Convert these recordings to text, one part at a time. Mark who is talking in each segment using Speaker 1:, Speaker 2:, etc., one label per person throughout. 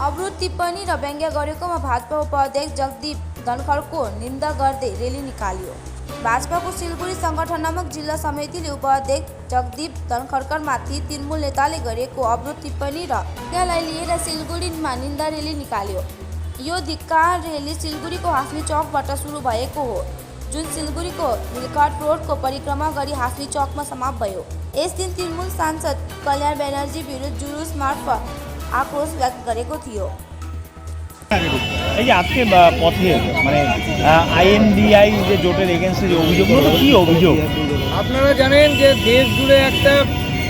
Speaker 1: अवरोध टिप्पणी र व्यङ्ग्य गरेकोमा भाजपा उपाध्यक्ष जगदीप धनखडको निन्दा गर्दै रेली निकालियो। भाजपाको सिलगढी सङ्गठन नामक जिल्ला समितिले उपाध्यक्ष जगदीप धनखडकरमाथि तृणमूल नेताले गरेको अवरोध टिप्पणी र त्यसलाई लिएर सिलगढीमा निन्दा रेली निकाल्यो। यो धिक्कार रेली सिलगढीको हाँस्नी चौकबाट सुरु भएको हो, जुन सिलगढीको हिलकाट रोडको परिक्रमा गरी हाँस्नी चौकमा समाप्त भयो। यस दिन तृणमूल सांसद कल्याण ब्यानर्जी विरुद्ध जुलुस मार्फत आक्रोश व्यक्त गरेको थियो।
Speaker 2: এই যে আজকে পথে মানে আইএনডিআই যে জোটের এগেন্স্টে যে অভিযোগগুলো, কি অভিযোগ?
Speaker 3: আপনারা জানেন যে দেশ জুড়ে একটা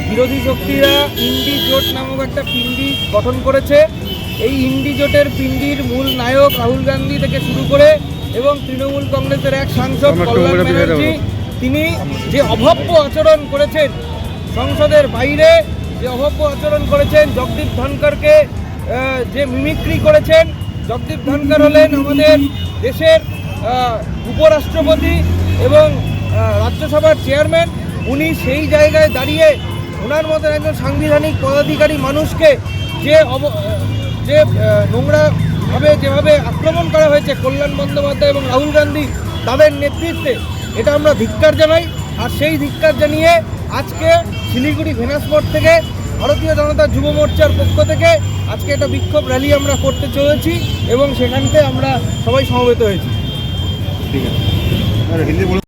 Speaker 3: বিরোধী শক্তিরা ইন্ডি জোট নামক একটা পিণ্ডি গঠন করেছে। এই ইন্ডি জোটের পিণ্ডির মূল নায়ক রাহুল গান্ধী থেকে শুরু করে এবং তৃণমূল কংগ্রেসের এক সাংসদ কল্যাণ ব্যানার্জি, তিনি যে অভব্য আচরণ করেছেন, সংসদের বাইরে যে অভব্য আচরণ করেছেন, জগদীপ ধনখড়কে যে মিমিক্রি করেছেন। জগদীপ ধনখড় হলেন আমাদের দেশের উপরাষ্ট্রপতি এবং রাজ্যসভার চেয়ারম্যান। উনি সেই জায়গায় দাঁড়িয়ে ওনার মতো একজন সাংবিধানিক পদাধিকারী মানুষকে যে নোংরাভাবে যেভাবে আক্রমণ করা হয়েছে কল্যাণ বন্দ্যোপাধ্যায় এবং রাহুল গান্ধী তাদের নেতৃত্বে, এটা আমরা ধিক্কার জানাই। আর সেই ধিক্কার জানিয়ে আজকে শিলিগুড়ি ভেনাসপট থেকে ভারতীয় জনতা যুব মোর্চার পক্ষ থেকে আজকে একটা বিক্ষোভ র্যালি আমরা করতে চলেছি এবং সেখানতে আমরা সবাই সমবেত হয়েছি।
Speaker 2: ঠিক আছে।